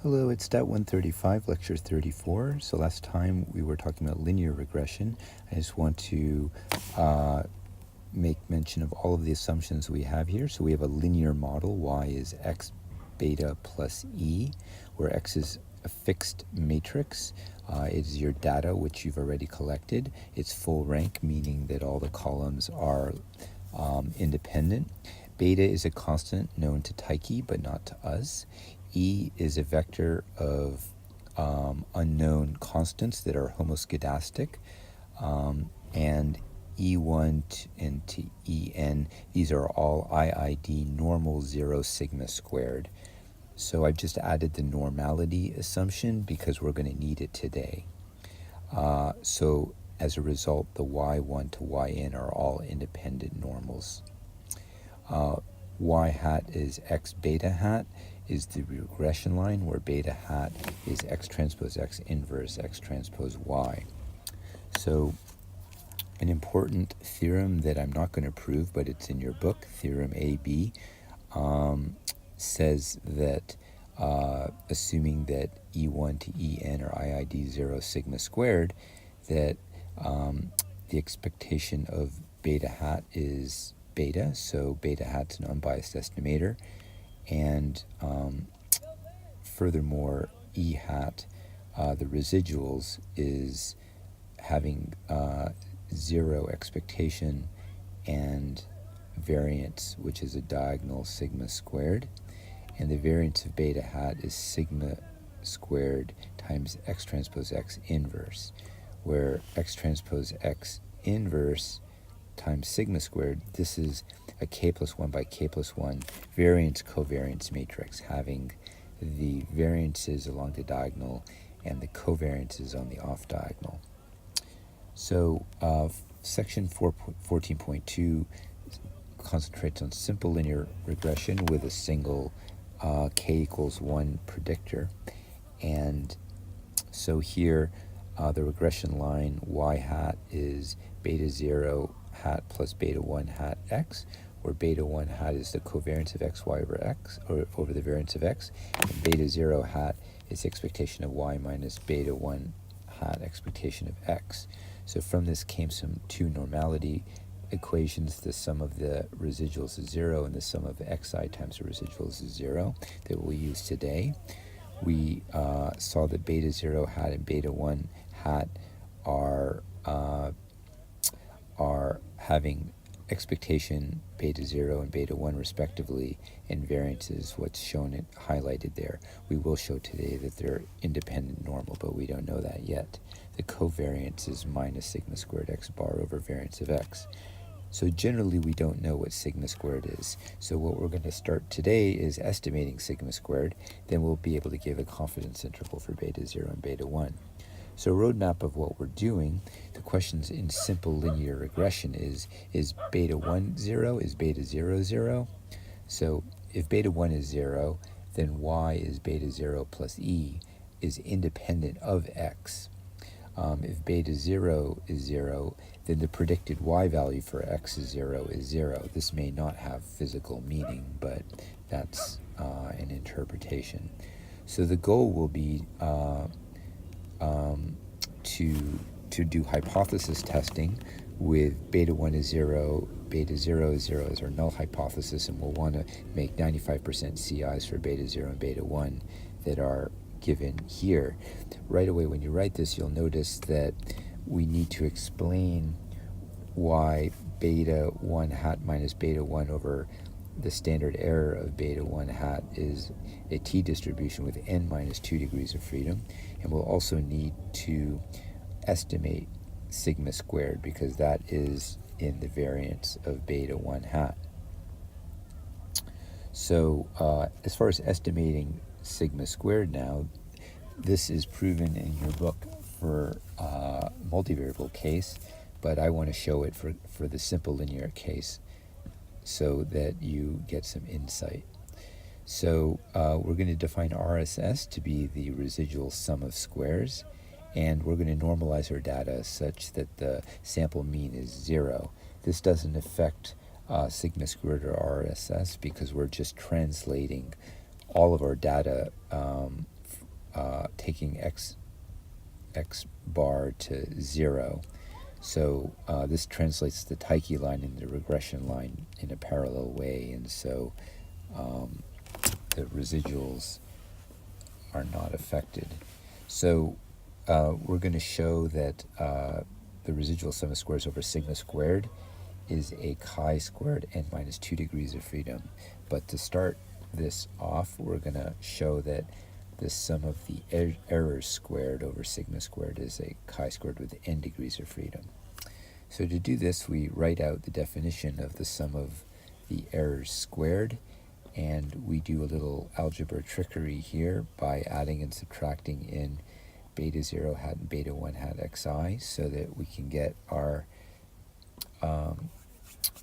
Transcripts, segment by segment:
Hello, it's Stat 135, Lecture 34. So last time we were talking about linear regression. I just want to make mention of all of the assumptions we have here. So we have a linear model, y is x beta plus e, where x is a fixed matrix. It is your data, which you've already collected. It's full rank, meaning that all the columns are independent. Beta is a constant known to Tyche, but not to us. E is a vector of unknown constants that are homoscedastic, and E1 and to En, these are all IID normal 0 sigma squared. So I've just added the normality assumption because we're going to need it today. So as a result, the Y1 to Yn are all independent normals. Y hat is x beta hat is the regression line where beta hat is x transpose x inverse x transpose y. So an important theorem that I'm not going to prove, but it's in your book, Theorem AB, says that assuming that E1 to En are IID 0 sigma squared, that the expectation of beta hat is beta, so beta hat's an unbiased estimator, and furthermore, E hat, the residuals, is having 0 expectation and variance, which is a diagonal sigma squared, and the variance of beta hat is sigma squared times x transpose x inverse, where x transpose x inverse times sigma squared, this is a k plus 1 by k plus 1 variance covariance matrix, having the variances along the diagonal and the covariances on the off diagonal. So section 14.2 concentrates on simple linear regression with a single k equals 1 predictor. And so here the regression line y hat is beta 0 hat plus beta 1 hat x, where beta 1 hat is the covariance of xy over x, or over the variance of x, and beta 0 hat is the expectation of y minus beta 1 hat expectation of x. So from this came some two normality equations. The sum of the residuals is 0, and the sum of xi times the residuals is 0 that we'll use today. We saw that beta 0 hat and beta 1 hat are having expectation beta 0 and beta 1 respectively, and variance is what's shown and highlighted there. We will show today that they're independent normal, but we don't know that yet. The covariance is minus sigma squared x bar over variance of x. So generally we don't know what sigma squared is. So what we're going to start today is estimating sigma squared. Then we'll be able to give a confidence interval for beta 0 and beta 1. So a roadmap of what we're doing, the questions in simple linear regression is beta 1 0? Is beta 0 0? So if beta 1 is 0, then y is beta 0 plus e is independent of x. If beta 0 is 0, then the predicted y value for x is 0 is 0. This may not have physical meaning, but that's an interpretation. So the goal will be to do hypothesis testing with beta 1 is 0, beta 0 is 0 as our null hypothesis, and we'll want to make 95% CIs for beta 0 and beta 1 that are given here. Right away when you write this, you'll notice that we need to explain why beta 1 hat minus beta 1 over the standard error of beta 1 hat is a t-distribution with n minus 2 degrees of freedom. And we'll also need to estimate sigma squared because that is in the variance of beta 1 hat. So as far as estimating sigma squared now, this is proven in your book for multivariable case, but I want to show it for the simple linear case so that you get some insight. So we're going to define RSS to be the residual sum of squares, and we're going to normalize our data such that the sample mean is 0. This doesn't affect sigma squared or RSS because we're just translating all of our data taking x bar to 0. So this translates the Tyche line into the regression line in a parallel way, and so the residuals are not affected. So we're going to show that the residual sum of squares over sigma squared is a chi-squared n minus 2 degrees of freedom. But to start this off, we're going to show that the sum of the errors squared over sigma squared is a chi-squared with n degrees of freedom. So to do this, we write out the definition of the sum of the errors squared, and we do a little algebra trickery here by adding and subtracting in beta 0 hat and beta 1 hat xi, so that we can get our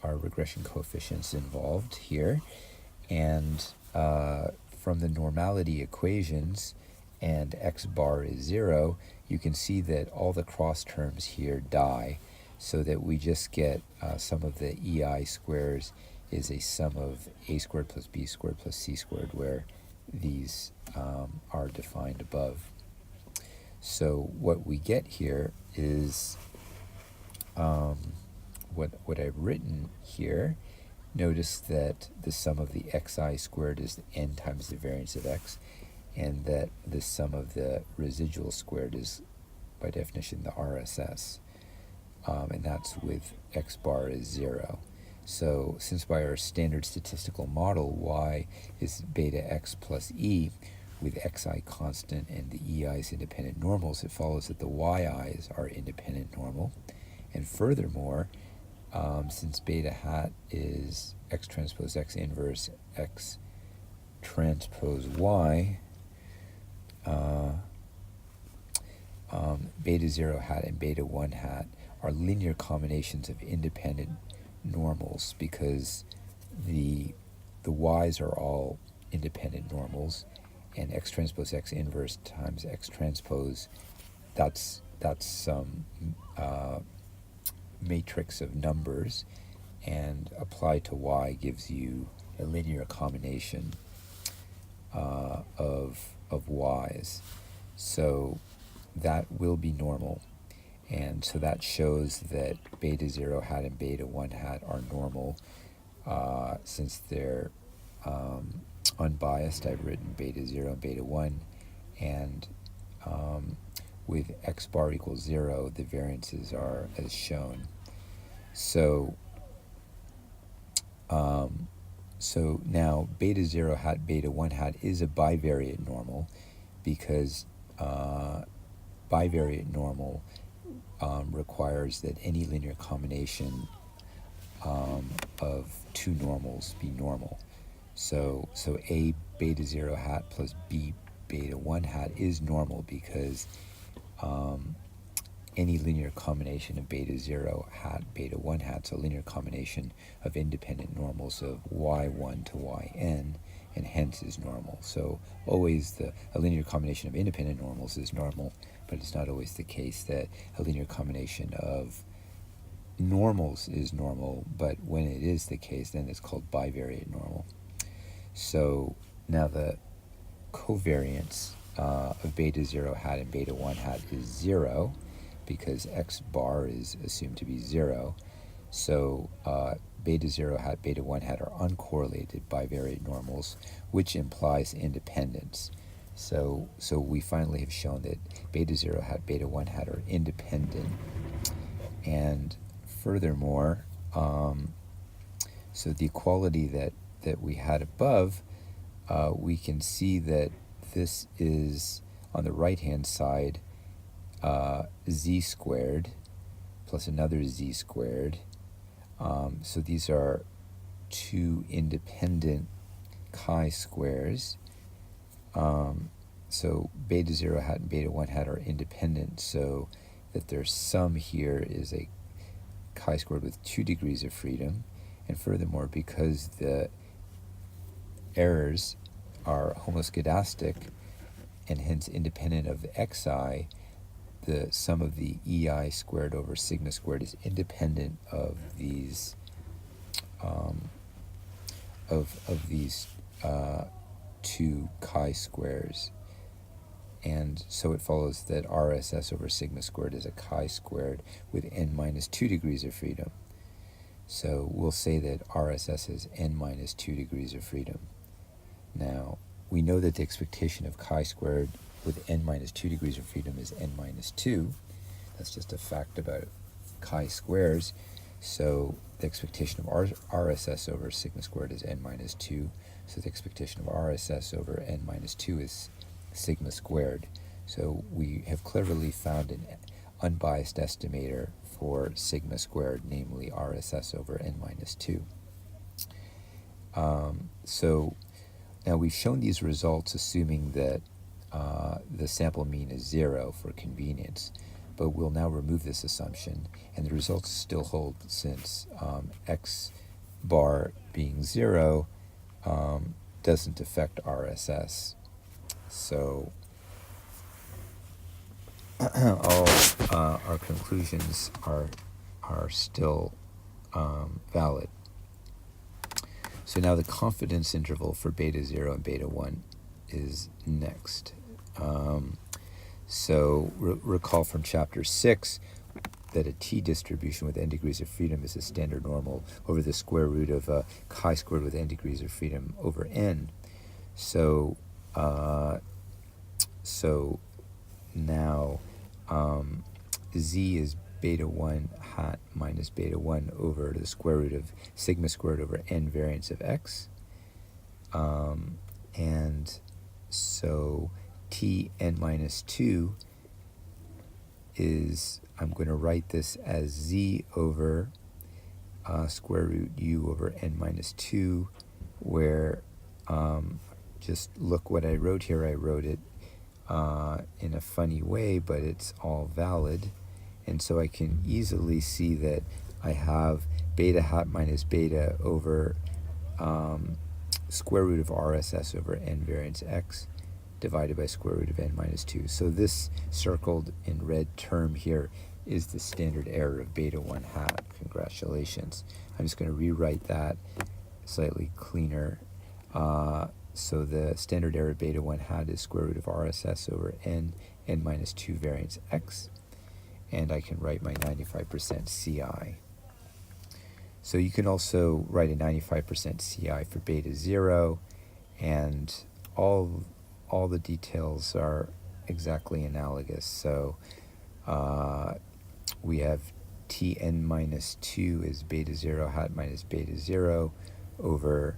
regression coefficients involved here. And from the normality equations, and x bar is 0, you can see that all the cross terms here die, so that we just get sum of the EI squares is a sum of a squared plus b squared plus c squared, where these are defined above. So what we get here is what I've written here. Notice that the sum of the xi squared is n times the variance of x, and that the sum of the residual squared is, by definition, the RSS, and that's with x bar is 0. So since by our standard statistical model y is beta x plus e, with xi constant and the ei's independent normals, it follows that the yi's are independent normal. And furthermore, since beta hat is x transpose x inverse x transpose y, beta 0 hat and beta 1 hat are linear combinations of independent normals, because the y's are all independent normals, and x transpose x inverse times x transpose, that's some matrix of numbers, and applied to y gives you a linear combination of y's. So that will be normal, and so that shows that beta 0 hat and beta 1 hat are normal. Since they're unbiased, I've written beta 0 and beta 1, and with x bar equals 0, the variances are as shown. So so now beta 0 hat, beta 1 hat is a bivariate normal, because bivariate normal requires that any linear combination of two normals be normal. So a beta 0 hat plus b beta 1 hat is normal, because any linear combination of beta 0 hat, beta 1 hat is a linear combination of independent normals of y1 to yn, and hence is normal. So always a linear combination of independent normals is normal, but it's not always the case that a linear combination of normals is normal, but when it is the case, then it's called bivariate normal. So now the covariance of beta 0 hat and beta 1 hat is 0, because x bar is assumed to be 0. So beta 0 hat, beta 1 hat are uncorrelated bivariate normals, which implies independence. So we finally have shown that beta 0 hat, beta 1 hat are independent. And furthermore, so the equality that we had above, we can see that this is, on the right-hand side, z squared plus another z squared. So these are two independent chi-squares. So beta 0 hat and beta 1 hat are independent, so that their sum here is a chi-squared with 2 degrees of freedom. And furthermore, because the errors are homoscedastic and hence independent of the xi, the sum of the EI squared over sigma squared is independent of these two chi-squares. and so it follows that RSS over sigma squared is a chi-squared with n minus 2 degrees of freedom. So we'll say that RSS is n minus 2 degrees of freedom. Now, we know that the expectation of chi-squared with n minus 2 degrees of freedom is n minus 2. That's just a fact about chi-squares. So the expectation of RSS over sigma squared is n minus 2. So the expectation of RSS over n minus 2 is sigma squared. So we have cleverly found an unbiased estimator for sigma squared, namely RSS over n minus 2. So now we've shown these results assuming that the sample mean is 0 for convenience, but we'll now remove this assumption, and the results still hold since x bar being 0 doesn't affect RSS. So all our conclusions are still valid. So now the confidence interval for beta 0 and beta 1 is next. So recall from chapter 6 that a t-distribution with n degrees of freedom is a standard normal over the square root of chi-squared with n degrees of freedom over n. So now z is beta 1 hat minus beta 1 over the square root of sigma squared over n variance of x. And so t n minus 2 is, I'm going to write this as z over square root u over n minus 2, where just look what I wrote here. I wrote it in a funny way, but it's all valid. And so I can easily see that I have beta hat minus beta over square root of RSS over n variance x divided by square root of n minus 2. So this circled in red term here is the standard error of beta 1 hat. Congratulations. I'm just going to rewrite that slightly cleaner. So the standard error of beta 1 hat is square root of RSS over n minus 2 variance x. And I can write my 95% CI. So you can also write a 95% CI for beta 0, and all the details are exactly analogous. So we have Tn minus 2 is beta 0 hat minus beta 0 over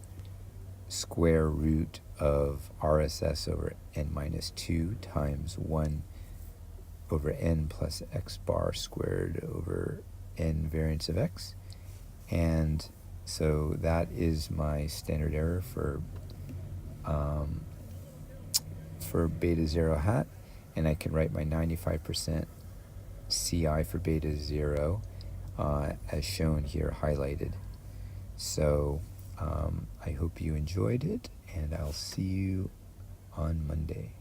square root of RSS over n minus 2 times 1 over n plus x bar squared over n variance of x. And so that is my standard error for beta 0 hat, and I can write my 95% CI for beta 0 as shown here highlighted. So I hope you enjoyed it, and I'll see you on Monday.